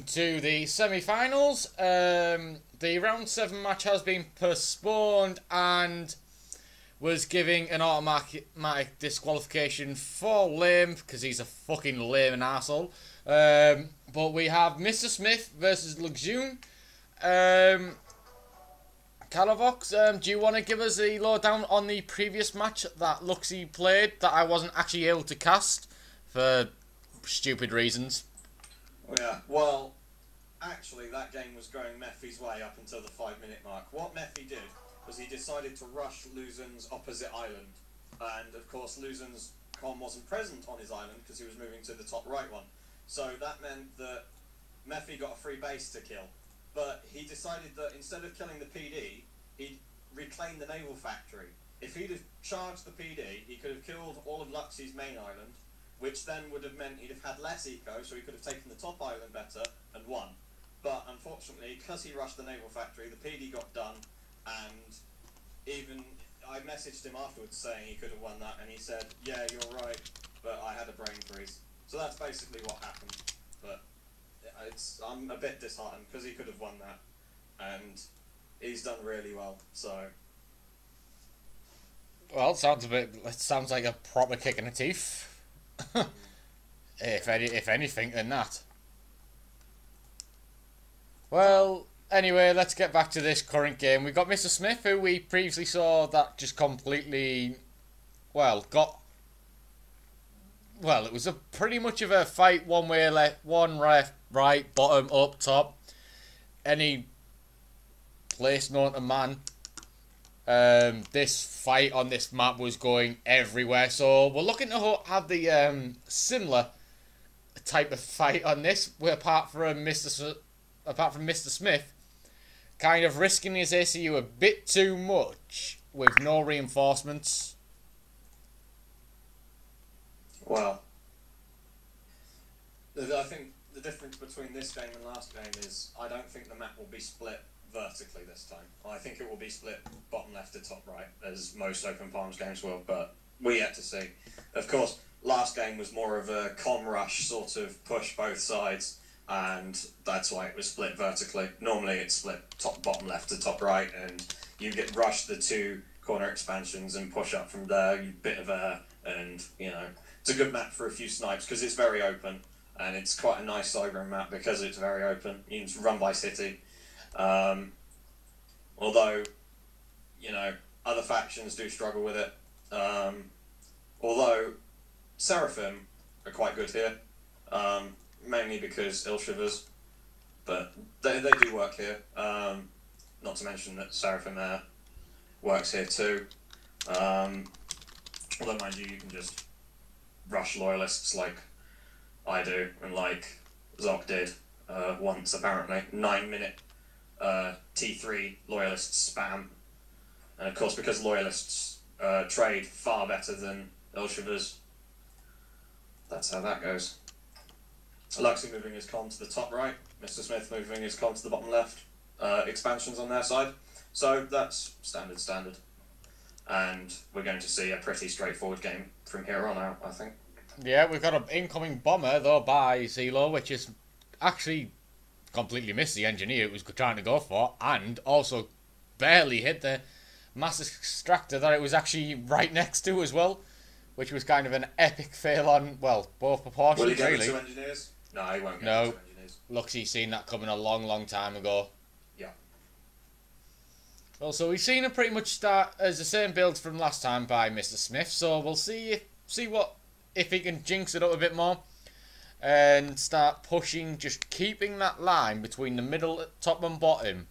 to the semi-finals. The round 7 match has been postponed and was giving an automatic disqualification for Lame because he's a fucking lame and arsehole. But we have Mr. Smith versus LuXy. Calavox, do you want to give us a lowdown on the previous match that LuXy played that I wasn't actually able to cast for stupid reasons? Oh yeah, well, actually that game was going Mephi's way up until the 5-minute mark. What Mephi did was he decided to rush Luzon's opposite island. And of course Luzon's com wasn't present on his island because he was moving to the top right one. So that meant that Mephi got a free base to kill. But he decided that instead of killing the PD, he'd reclaim the naval factory. If he'd have charged the PD, he could have killed all of LuXy's main island, which then would have meant he'd have had less eco, so he could have taken the top island better and won. But unfortunately, because he rushed the naval factory, the PD got done, and even I messaged him afterwards saying he could have won that, and he said, yeah, you're right, but I had a brain freeze. So that's basically what happened. But I'm a bit disheartened because he could have won that, and he's done really well. So, well, it sounds like a proper kick in the teeth. if anything, than that. Well, anyway, let's get back to this current game. We got Mr. Smith, who we previously saw that just completely, it was a pretty much of a fight, one way left, one left, right, bottom, up, top, any place known to man. This fight on this map was going everywhere, so we're looking to have the similar type of fight on this, where apart from Mr. Smith kind of risking his ACU a bit too much with no reinforcements. Well, I think the difference between this game and last game is I don't think the map will be split vertically this time. I think it will be split bottom left to top right, as most Open Palms games will, but we're yet to see. Of course, last game was more of a com rush sort of push both sides, and that's why it was split vertically. Normally it's split bottom left to top right, and you get rushed the 2 corner expansions and push up from there, you bit of air, and, you know, it's a good map for a few snipes because it's very open, and it's quite a nice Cyber make because it's very open. You can run by city. Although, you know, other factions do struggle with it. Although, Seraphim are quite good here, mainly because Ilshivers, but they do work here. Not to mention that Seraphim Air works here too. Although, mind you, you can just rush loyalists like I do, and like Zoc did once apparently. 9-minute T3 loyalists spam, and of course because loyalists trade far better than Ilshivers, that's how that goes. LuXy moving his com to the top right, Mr. Smith moving his com to the bottom left, expansions on their side, so that's standard. And we're going to see a pretty straightforward game from here on out, I think. Yeah, we've got an incoming bomber, though, by Zelo, which is actually completely missed the engineer it was trying to go for, and also barely hit the mass extractor that it was actually right next to as well, which was kind of an epic fail on, well, both proportions, Will he get really. the 2 engineers? No, he won't get the 2 engineers. LuXy's seen that coming a long time ago. Yeah. Well, so we've seen it pretty much start as the same build from last time by Mr. Smith, so we'll see if he can jinx it up a bit more and start pushing, just keeping that line between the middle, top and bottom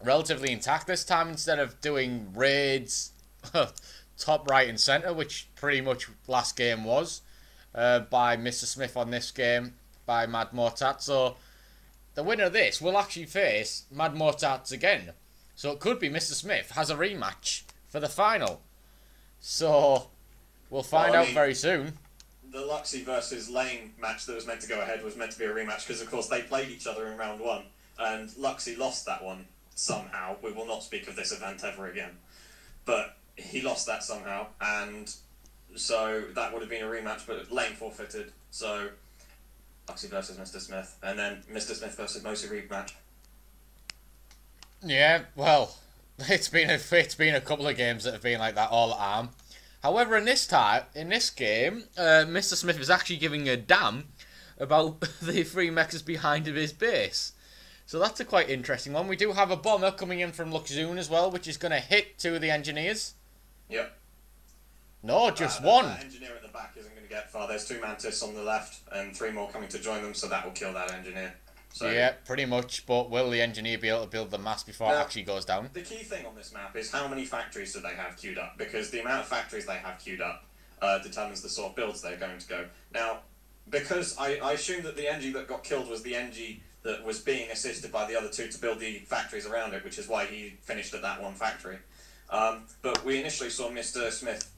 relatively intact this time, instead of doing raids top, right and centre, which pretty much last game was by Mr. Smith on this game by Mad Mortat. So the winner of this will actually face Mad Mortats again. So it could be Mr. Smith has a rematch for the final. So we'll find out very soon. The LuXy versus Lane match that was meant to go ahead was meant to be a rematch because, of course, they played each other in round 1, and LuXy lost that one somehow. We will not speak of this event ever again. But he lost that somehow, and so that would have been a rematch, but Lane forfeited. So LuXy versus Mr. Smith, and then Mr. Smith versus Mosi rematch. Yeah, well, it's been a couple of games that have been like that all at arm. However, in this game, Mr. Smith is actually giving a damn about the three mechas behind his base. So that's a quite interesting one. We do have a bomber coming in from LuXy as well, which is going to hit two of the engineers. Yep. No, just one. That engineer at the back isn't going to get far. There's 2 Mantis on the left and 3 more coming to join them, so that will kill that engineer. So, yeah, pretty much. But will the engineer be able to build the mass before it actually goes down? The key thing on this map is how many factories do they have queued up? Because the amount of factories they have queued up determines the sort of builds they're going to go. Now, because I assume that the Engie that got killed was the Engie that was being assisted by the other 2 to build the factories around it, which is why he finished at that one factory. But we initially saw Mr. Smith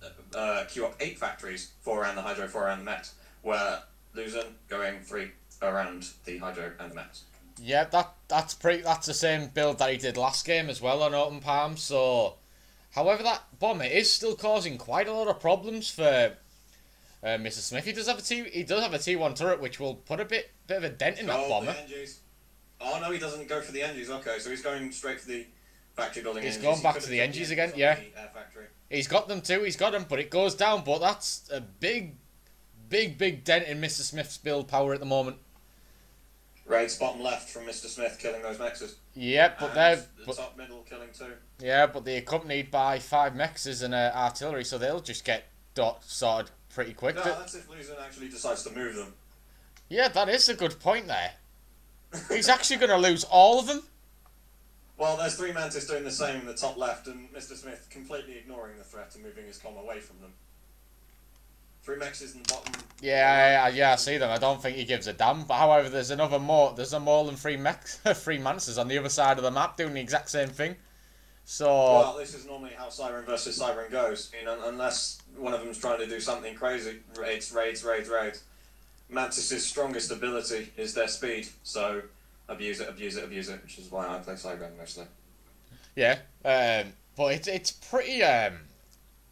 queue up 8 factories, 4 around the Hydro, 4 around the mechs, where LuXy going 3 around the Hydro and the mechs. Yeah, that's the same build that he did last game as well on Open Palm. So, however, that bomber is still causing quite a lot of problems for Mr. Smith. He does have a T1 turret, which will put a bit of a dent in that bomber. Oh no, he doesn't go for the Engies. Okay, so he's going straight for the factory building. He's going back to the Engies again. Yeah, he's got them too. He's got them, but it goes down. But that's a big dent in Mr. Smith's build power at the moment. Raids bottom left from Mr. Smith killing those mexes. Yeah, but they're top middle killing 2. Yeah, but they're accompanied by 5 mexes and artillery, so they'll just get sorted pretty quick. No, that's if LuXy actually decides to move them. Yeah, that is a good point there. He's actually going to lose all of them. Well, there's 3 Mantis doing the same in the top left, and Mr. Smith completely ignoring the threat and moving his comm away from them. 3 mexes in the bottom. Yeah, I see them. I don't think he gives a damn. But however, there's a more than 3 Mantis on the other side of the map doing the exact same thing. So. Well, this is normally how Siren versus Siren goes. You know, unless one of them's trying to do something crazy, raids. Mantis' strongest ability is their speed, so abuse it, which is why I play Siren mostly. Yeah, but it's pretty.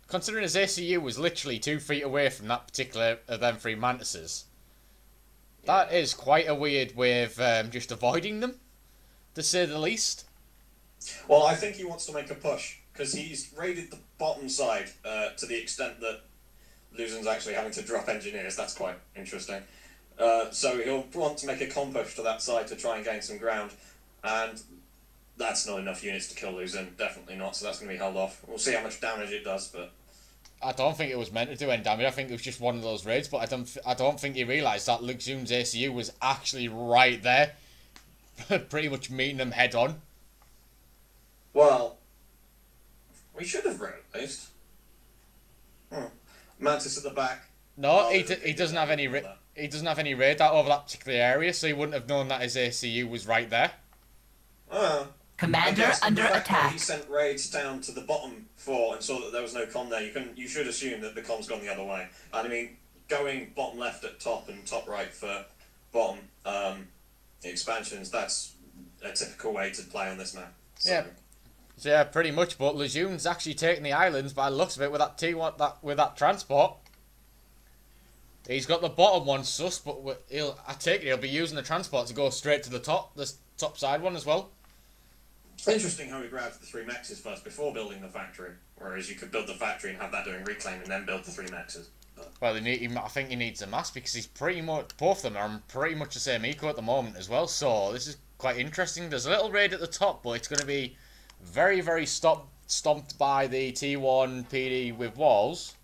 Considering his ACU was literally 2 feet away from that particular of them 3 Mantises, that is quite a weird way of just avoiding them, to say the least. Well, I think he wants to make a push, because he's raided the bottom side to the extent that LuXy's actually having to drop engineers. That's quite interesting. So he'll want to make a comm push to that side to try and gain some ground, and that's not enough units to kill LuXy, definitely not, so that's going to be held off. We'll see how much damage it does, but... I don't think it was meant to do any damage. I think it was just one of those raids, but I don't think he realised that LuXy's ACU was actually right there, pretty much meeting him head on. Well, we should have raid at least. Mantis at the back. No, he doesn't have any he doesn't have any radar over that particular area, so he wouldn't have known that his ACU was right there. Commander under attack. He sent raids down to the bottom 4 and saw that there was no comm there. You should assume that the comm's gone the other way. And I mean, going bottom left at top and top right for bottom expansions, that's a typical way to play on this map. So. Yeah. So yeah, pretty much. But LuXy's actually taking the islands by the looks of it with that with that transport. He's got the bottom one sus, but I take it he'll be using the transport to go straight to the top side one as well. Interesting how he grabbed the 3 mexes first before building the factory, whereas you could build the factory and have that doing reclaim and then build the 3 mexes. Well, I think he needs a mass because he's pretty much both of them are pretty much the same eco at the moment as well. So this is quite interesting. There's a little raid at the top, but it's going to be very stomped by the T1 PD with walls.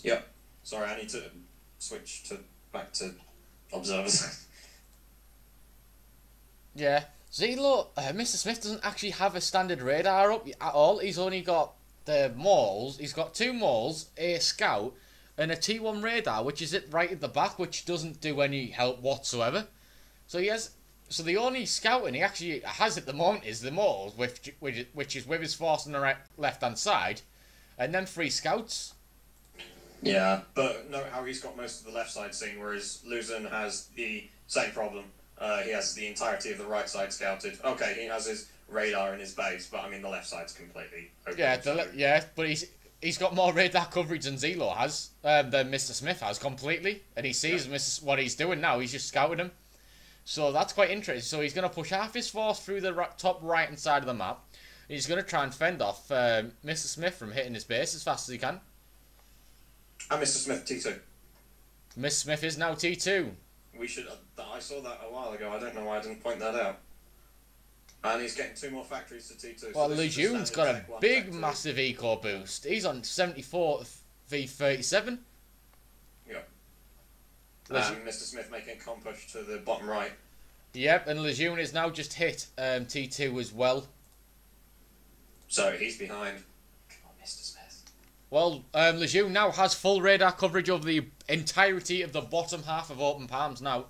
Yep. Sorry, I need to switch back to observers. Yeah. See, look, Mr. Smith doesn't actually have a standard radar up at all. He's only got the mauls. He's got 2 mauls, a scout, and a T1 radar, which is right at the back, which doesn't do any help whatsoever. So so the only scouting he actually has at the moment is the mauls, which is with his force on the left-hand side, and then 3 scouts. Yeah, but note how he's got most of the left side seen, whereas LuXy has the same problem. He has the entirety of the right side scouted. Okay, he has his radar in his base, but I mean the left side's completely open. Yeah, but he's got more radar coverage than Zelo has, than Mr. Smith has completely, and he sees what he's doing now. He's just scouting him, so that's quite interesting. So he's going to push half his force through the top right hand side of the map. He's going to try and fend off Mr. Smith from hitting his base as fast as he can. And Mr. Smith T2. Mr. Smith is now T2. We should. I saw that a while ago. I don't know why I didn't point that out. And he's getting 2 more factories to T2. Well, so Legion's got a big, massive eco boost. He's on 74 V37. Yeah. Mr. Smith making a con push to the bottom right. Yep, and Lejeune is now just hit T2 as well. So he's behind. Come on, Mr. Smith. Well, Lejeune now has full radar coverage over the entirety of the bottom half of Open Palms now.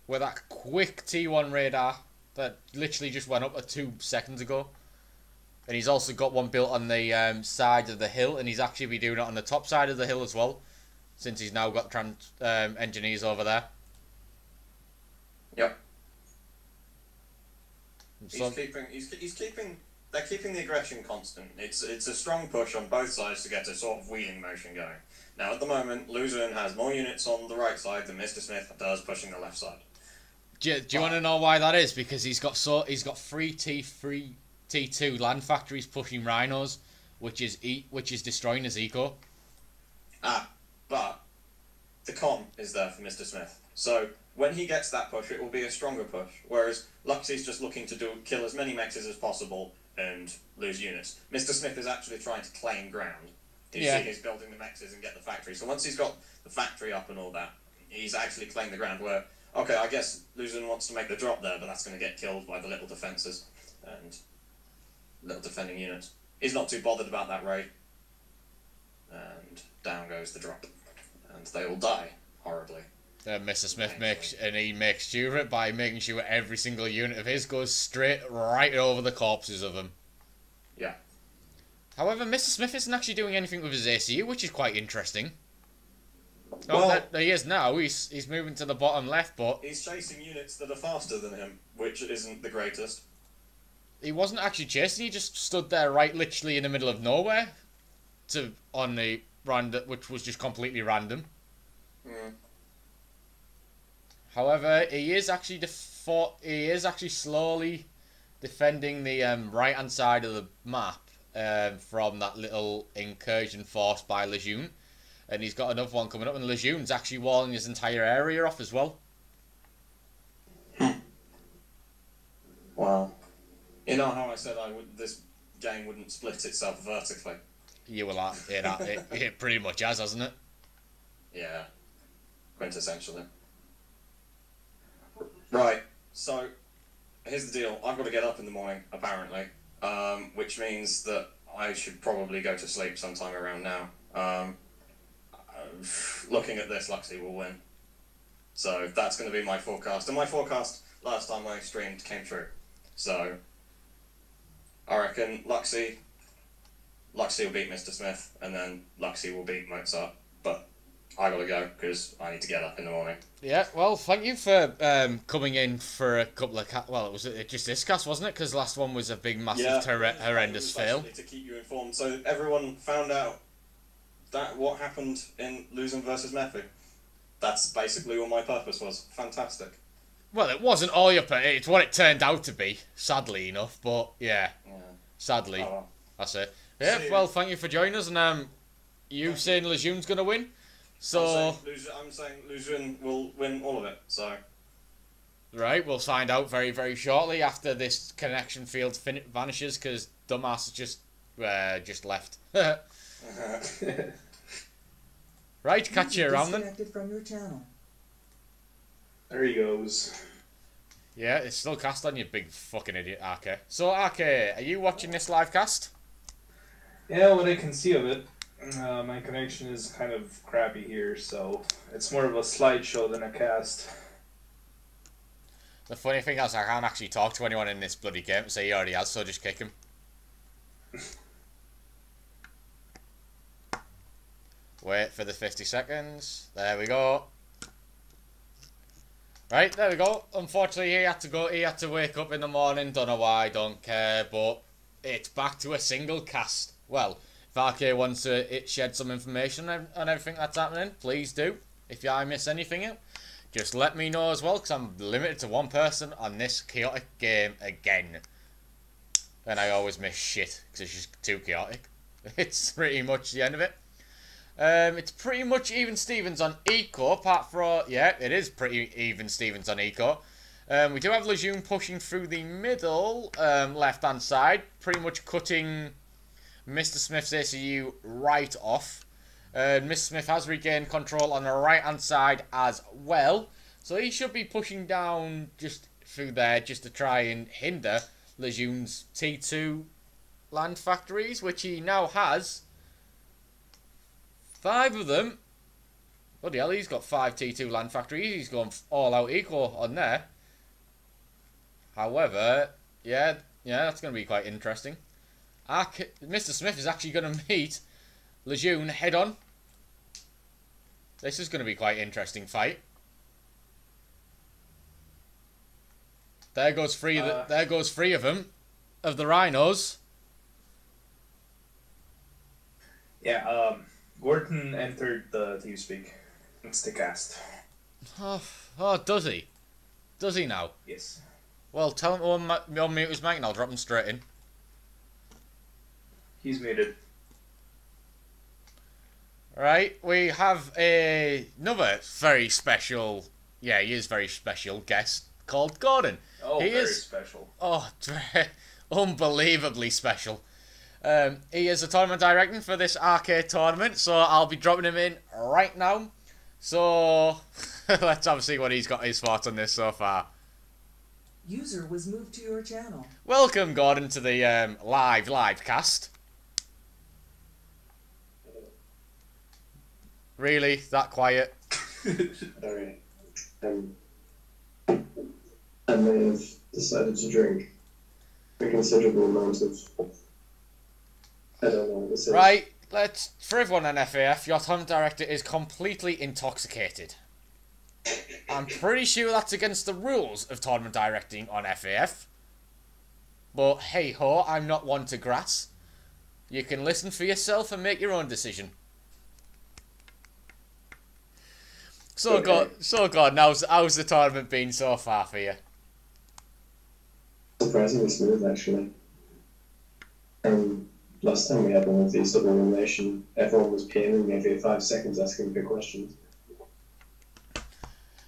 With that quick T1 radar that literally just went up 2 seconds ago. And he's also got one built on the side of the hill, and he's actually be doing it on the top side of the hill as well, since he's now got engineers over there. Yep. So, they're keeping the aggression constant. It's a strong push on both sides to get a sort of wheeling motion going. Now at the moment, Luzern has more units on the right side than Mr. Smith does pushing the left side. Do you want to know why that is? Because he's got 3 T2 land factories pushing rhinos, which is destroying his eco. But the con is there for Mr. Smith. So when he gets that push, it will be a stronger push. Whereas LuXy's just looking to kill as many mexes as possible and lose units. Mr. Smith is actually trying to claim ground. You see he's building the mexes and get the factory. So once he's got the factory up and all that, he's actually claimed the ground where, okay, I guess Luzern wants to make the drop there, but that's going to get killed by the little defences and little defending units. He's not too bothered about that raid. And down goes the drop. And they all die horribly. Mr. Smith makes sure of it by making sure every single unit of his goes straight right over the corpses of them. Yeah. However, Mr. Smith isn't actually doing anything with his ACU, which is quite interesting. Well, he is now. He's moving to the bottom left, but he's chasing units that are faster than him, which isn't the greatest. He wasn't actually chasing. He just stood there, right, literally in the middle of nowhere, on the random, which was just completely random. Mm. However, he is actually slowly defending the right hand side of the map from that little incursion force by Lejeune. And he's got another one coming up, and Lejeune's actually walling his entire area off as well. Wow. You know how I said this game wouldn't split itself vertically? You will it pretty much has, hasn't it? Yeah. Quintessentially. Right, so here's the deal. I've got to get up in the morning, apparently, which means that I should probably go to sleep sometime around now. Looking at this, LuXy will win. So that's going to be my forecast. And my forecast last time I streamed came true. So I reckon LuXy will beat Mr. Smith, and then LuXy will beat Mozart. But I gotta go because I need to get up in the morning. Yeah, well, thank you for coming in for a couple of well, it was just this cast, wasn't it? Because the last one was a big, massive, horrendous fail. To keep you informed, so everyone found out that what happened in Luzern versus Mephi. That's basically what my purpose was. Fantastic. Well, it wasn't all your purpose. It's what it turned out to be, sadly enough. But yeah. Sadly, that's it. Yeah, well, thank you for joining us, and you saying Lejeune's gonna win. So I'm saying Luzern will win all of it. So right, we'll find out very, very shortly after this connection field vanishes because dumbass just left. Right, catch you around then. From your channel. There he goes. Yeah, it's still cast on, you big fucking idiot, RK. So RK, are you watching this live cast? Yeah, what I can see of it. My connection is kind of crappy here, so it's more of a slideshow than a cast. The funny thing is I can't actually talk to anyone in this bloody game, so he already has, so just kick him. Wait for the 50 seconds. There we go. Right, there we go. Unfortunately, he had to wake up in the morning. Don't know why, don't care, but it's back to a single cast. Well, if RK wants to shed some information on everything that's happening, please do. If I miss anything out, just let me know as well, because I'm limited to one person on this chaotic game again. And I always miss shit, because it's just too chaotic. It's pretty much the end of it. It's pretty much even Stevens on Eco, apart from... Yeah, it is pretty even Stevens on Eco. We do have Lejeune pushing through the middle left-hand side, pretty much cutting Mr. Smith's ACU right off. Mr. Smith has regained control on the right-hand side as well. So he should be pushing down just through there just to try and hinder Lejeune's T2 land factories, which he now has 5 of them. Bloody hell, he's got 5 T2 land factories. He's gone all out equal on there. However, yeah, that's going to be quite interesting. Mr. Smith is actually going to meet Lejeune head on. This is going to be quite an interesting fight. There goes three of them, of the Rhinos. Yeah, Gordon entered the TeamSpeak. It's the cast. Oh, does he? Does he now? Yes. Well, tell him to unmute his mic and I'll drop him straight in. He's muted. Right, we have another very special, yeah, he is very special guest called Gordon. Oh, he very is, special. Oh, unbelievably special. He is the tournament director for this arcade tournament, so I'll be dropping him in right now. So, let's have a see what he's got his thoughts on this so far. User was moved to your channel. Welcome, Gordon, to the live cast. Really? That quiet? Alright. I may have decided to drink a considerable amount of... I don't know what this is. Right, for everyone on FAF, your tournament director is completely intoxicated. I'm pretty sure that's against the rules of tournament directing on FAF. But hey ho, I'm not one to grass. You can listen for yourself and make your own decision. So Okay. God, how's the tournament been so far for you? Surprisingly smooth, actually. Last time we had one of these double elimination, everyone was PMing me every 5 seconds asking big questions.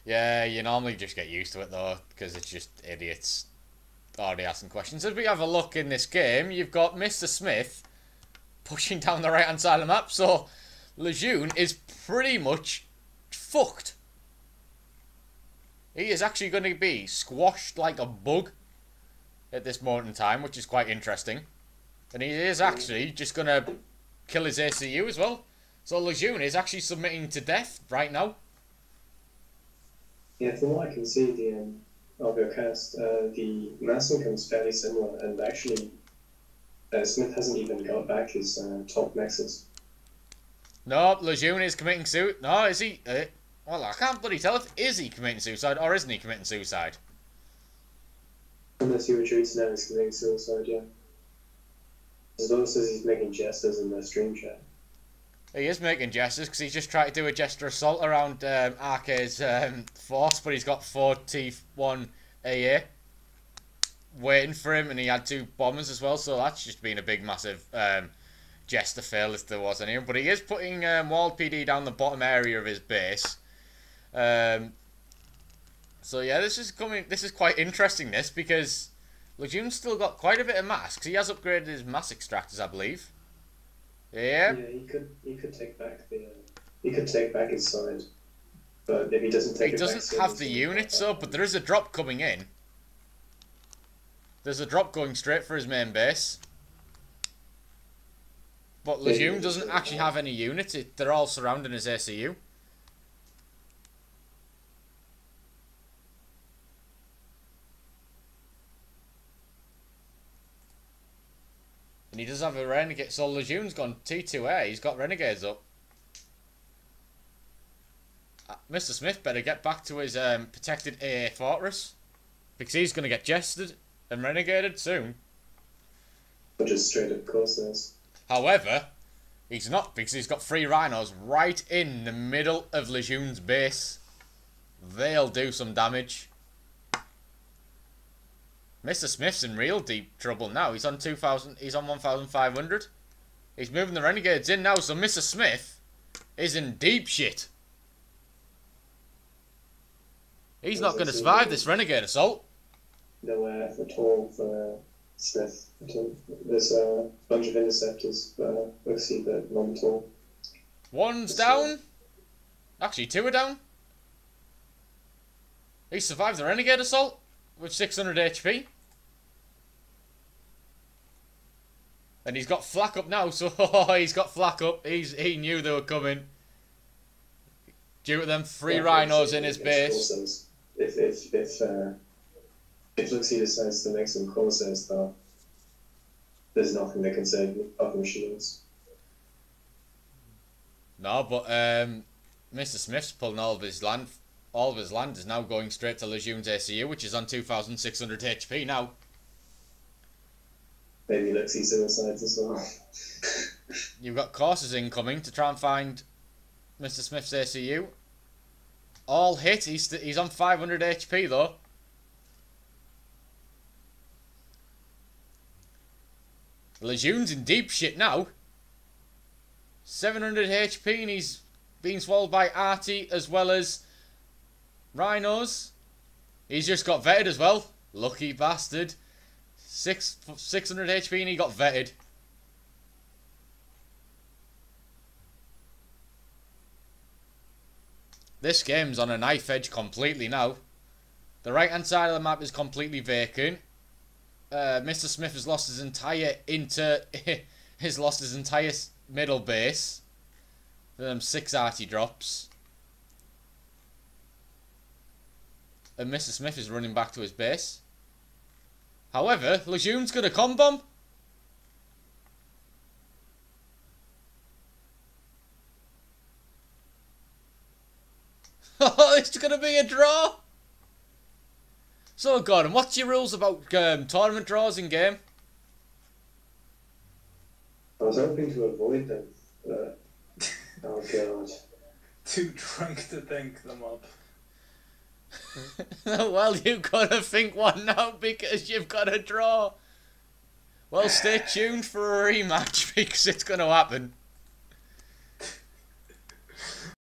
Yeah, you normally just get used to it though, because it's just idiots already asking questions. As we have a look in this game, you've got Mr. Smith pushing down the right hand side of the map, so Lejeune is pretty much fucked. He is actually going to be squashed like a bug at this moment in time, which is quite interesting. And he is actually just going to kill his ACU as well. So Lejeune is actually submitting to death right now. Yeah, from what I can see, the audio cast, the massing comes fairly similar, and actually, Smith hasn't even got back his top nexus. No, Lejeune is committing suicide. No, is he? Well, I can't bloody tell if is he committing suicide or isn't he committing suicide. Unless he retreats now, he's committing suicide, yeah. As though it says he's making gestures in the stream chat. He is making gestures because he's just tried to do a gesture assault around Arcade's force, but he's got 4 T1 AA waiting for him, and he had 2 bombers as well, so that's just been a big, massive gesture fail if there was any. But he is putting walled PD down the bottom area of his base. So yeah, this is quite interesting, this, because Lejeune's still got quite a bit of mass, because he has upgraded his mass extractors, I believe. Yeah. Yeah, he could take back his side, but if he doesn't take He it back, doesn't have the units though, but there is a drop coming in. There's a drop going straight for his main base. But Lejeune doesn't actually have any units. They're all surrounding his ACU. And he does have a renegade. So Lejeune's gone T2A. He's got renegades up. Mr. Smith better get back to his protected AA fortress, because he's going to get jested and renegaded soon. Or just straight up Corsairs. However, he's not, because he's got 3 Rhinos right in the middle of Lejeune's base. They'll do some damage. Mr. Smith's in real deep trouble now. He's on 2,000. He's on 1,500. He's moving the Renegades in now, so Mr. Smith is in deep shit. He's not going to survive this Renegade assault. Nowhere at all for Smith. There's a bunch of interceptors, but LuXy, but none at all. One's down. Actually, 2 are down. He survived the Renegade assault with 600 HP. And he's got flak up now, so he's got flak up. He knew they were coming. Due to them 3 Rhinos in his base. If LuXy decides to make some Corsairs, though, there's nothing they can save apart from shields. No, but Mr. Smith's pulling all of his land. All of his land is now going straight to Lejeune's ACU, which is on 2,600 HP now. Maybe LuXy suicides as well. You've got courses incoming to try and find Mr. Smith's ACU. All hit. He's on 500 HP though. Lejeune's in deep shit now. 700 HP and he's being swallowed by Artie as well as Rhinos. He's just got vetted as well. Lucky bastard. 600 HP and he got vetted. This game's on a knife edge completely now. The right hand side of the map is completely vacant. Mr. Smith has lost his entire middle base. 6 Artie drops. And Mr. Smith is running back to his base. However, Lejeune's got a con bomb. Oh, it's going to be a draw. So, Gordon, what's your rules about tournament draws in game? I was hoping to avoid them, but oh god. Too drunk to think them up. Well, you've got to think one now because you've got a draw. Well, stay tuned for a rematch because it's going to happen.